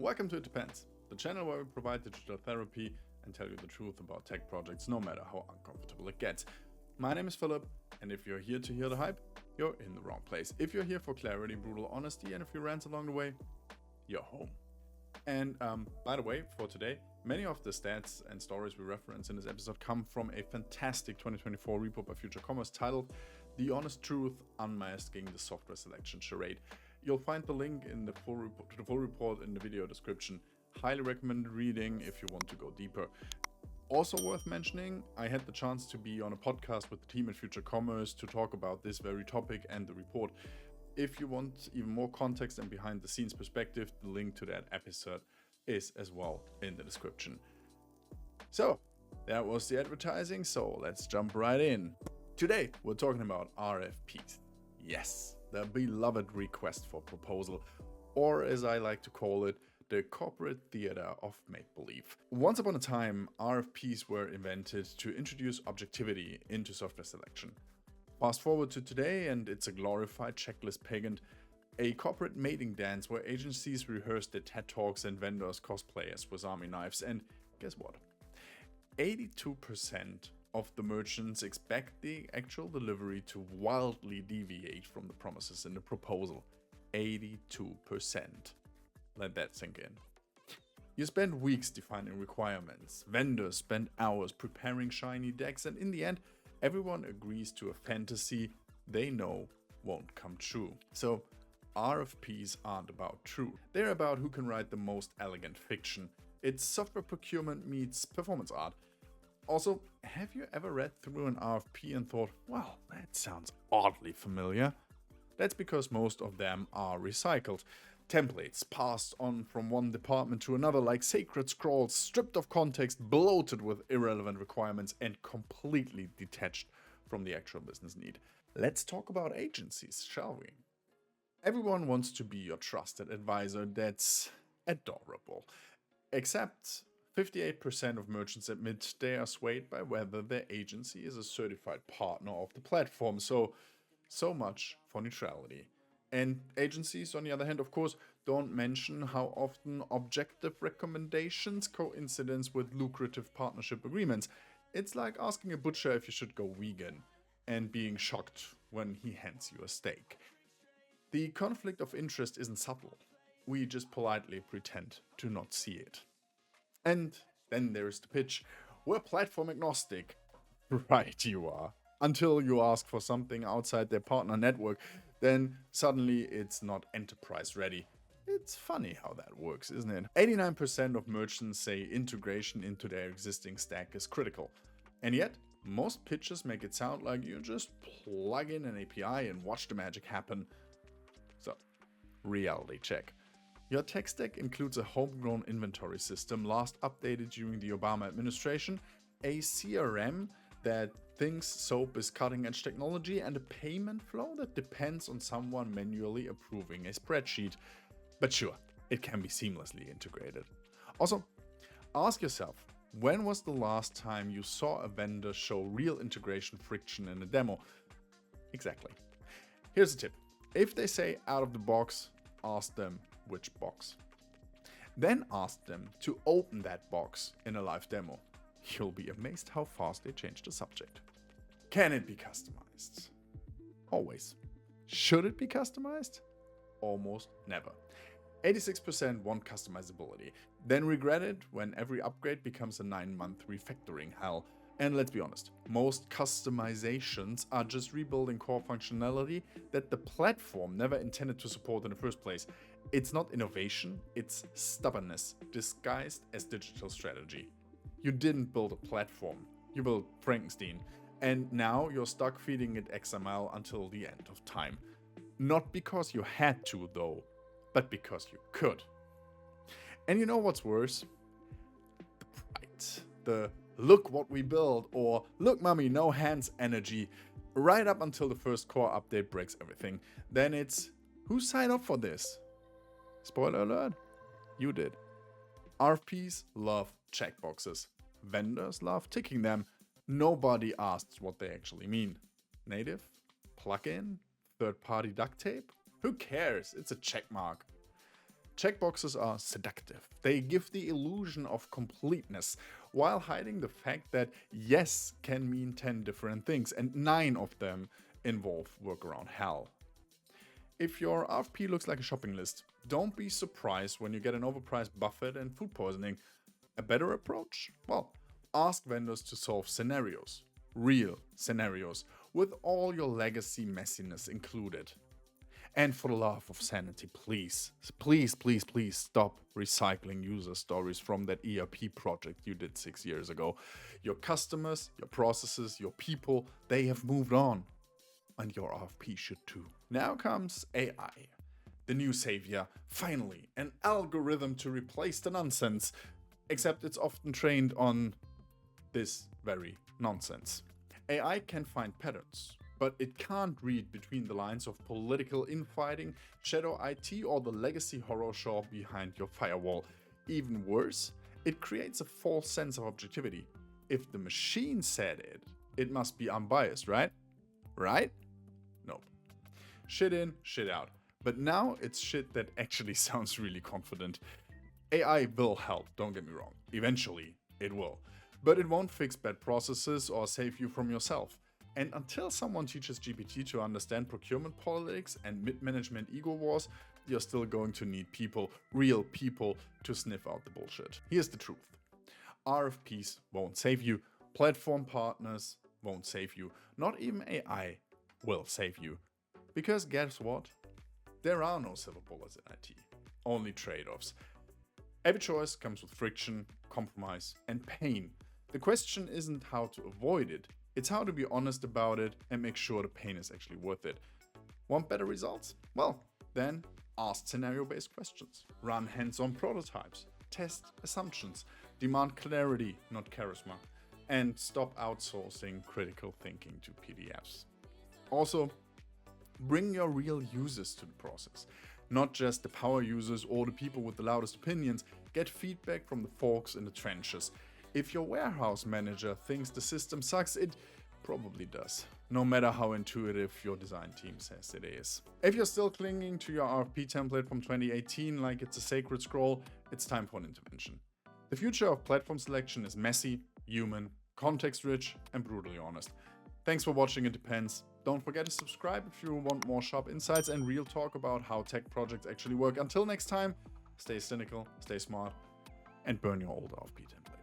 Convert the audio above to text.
Welcome to It Depends, the channel where we provide digital therapy and tell you the truth about tech projects no matter how uncomfortable it gets. My name is Philip, and if you're here to hear the hype, you're in the wrong place. If you're here for clarity, brutal honesty, and a few rants along the way, you're home. And by the way, for today, many of the stats and stories we reference in this episode come from a fantastic 2024 report by Future Commerce titled The Honest Truth, Unmasking the Software Selection Charade. You'll find the link in the full report in the video description. Highly recommended reading if you want to go deeper. Also worth mentioning, I had the chance to be on a podcast with the team at Future Commerce to talk about this very topic and the report. If you want even more context and behind the scenes perspective, the link to that episode is as well in the description. So that was the advertising, so let's jump right in. Today we're talking about RfPs. Yes, the beloved request for proposal, or as I like to call it, the corporate theater of make-believe. Once upon a time, RfPs were invented to introduce objectivity into software selection. Fast forward to today, and it's a glorified checklist pageant, a corporate mating dance where agencies rehearse their TED Talks and vendors cosplay as Swiss Army knives. And guess what? 82% of the merchants expect the actual delivery to wildly deviate from the promises in the proposal. 82%. Let that sink in. You spend weeks defining requirements. Vendors spend hours preparing shiny decks, and in the end, everyone agrees to a fantasy they know won't come true. So RfPs aren't about truth. They're about who can write the most elegant fiction. It's software procurement meets performance art. Also, have you ever read through an RfP and thought, well, that sounds oddly familiar? That's because most of them are recycled. Templates passed on from one department to another like sacred scrolls, stripped of context, bloated with irrelevant requirements, and completely detached from the actual business need. Let's talk about agencies, shall we? Everyone wants to be your trusted advisor. That's adorable. Except 58% of merchants admit they are swayed by whether their agency is a certified partner of the platform. So much for neutrality. And agencies, on the other hand, of course, don't mention how often objective recommendations coincidence with lucrative partnership agreements. It's like asking a butcher if you should go vegan and being shocked when he hands you a steak. The conflict of interest isn't subtle. We just politely pretend to not see it. And then there's the pitch. We're platform agnostic. Right, you are. Until you ask for something outside their partner network, then suddenly it's not enterprise ready. It's funny how that works, isn't it? 89% of merchants say integration into their existing stack is critical. And yet, most pitches make it sound like you just plug in an API and watch the magic happen. So, reality check. Your tech stack includes a homegrown inventory system last updated during the Obama administration, a CRM that thinks soap is cutting-edge technology, and a payment flow that depends on someone manually approving a spreadsheet. But sure, it can be seamlessly integrated. Also, ask yourself, when was the last time you saw a vendor show real integration friction in a demo? Exactly. Here's a tip. If they say out of the box, ask them which box. Then ask them to open that box in a live demo. You'll be amazed how fast they change the subject. Can it be customized? Always. Should it be customized? Almost never. 86% want customizability, then regret it when every upgrade becomes a 9-month refactoring hell. And let's be honest, most customizations are just rebuilding core functionality that the platform never intended to support in the first place. It's not innovation, it's stubbornness disguised as digital strategy. You didn't build a platform, you built Frankenstein, and now you're stuck feeding it XML until the end of time. Not because you had to though, but because you could. And you know what's worse? The pride. The look what we build, or look mommy, no hands energy, right up until the first core update breaks everything. Then it's, who signed up for this? Spoiler alert, you did. RFPs love checkboxes. Vendors love ticking them. Nobody asks what they actually mean. Native? Plugin? Third-party duct tape? Who cares? It's a checkmark. Checkboxes are seductive. They give the illusion of completeness, while hiding the fact that yes can mean 10 different things, and 9 of them involve workaround hell. If your RfP looks like a shopping list, don't be surprised when you get an overpriced buffet and food poisoning. A better approach? Well, ask vendors to solve scenarios. Real scenarios, with all your legacy messiness included. And for the love of sanity, please stop recycling user stories from that ERP project you did 6 years ago. Your customers, your processes, your people, they have moved on. And your RfP should too. Now comes AI. The new savior, finally, an algorithm to replace the nonsense. Except it's often trained on this very nonsense. AI can find patterns, but it can't read between the lines of political infighting, shadow IT, or the legacy horror show behind your firewall. Even worse, it creates a false sense of objectivity. If the machine said it, it must be unbiased, right? Right? Nope. Shit in, shit out. But now it's shit that actually sounds really confident. AI will help, don't get me wrong. Eventually, it will. But it won't fix bad processes or save you from yourself. And until someone teaches GPT to understand procurement politics and mid-management ego wars, you're still going to need people, real people, to sniff out the bullshit. Here's the truth. RfPs won't save you. Platform partners won't save you. Not even AI will save you. Because guess what? There are no silver bullets in IT. Only trade-offs. Every choice comes with friction, compromise, and pain. The question isn't how to avoid it, it's how to be honest about it and make sure the pain is actually worth it. Want better results? Well, then ask scenario-based questions, run hands-on prototypes, test assumptions, demand clarity, not charisma, and stop outsourcing critical thinking to PDFs. Also, bring your real users to the process. Not just the power users or the people with the loudest opinions. Get feedback from the folks in the trenches. If your warehouse manager thinks the system sucks, it probably does. No matter how intuitive your design team says it is. If you're still clinging to your RfP template from 2018 like it's a sacred scroll, it's time for an intervention. The future of platform selection is messy, human, context-rich, and brutally honest. Thanks for watching It Depends. Don't forget to subscribe if you want more sharp insights and real talk about how tech projects actually work. Until next time, stay cynical, stay smart, and burn your old RfP template.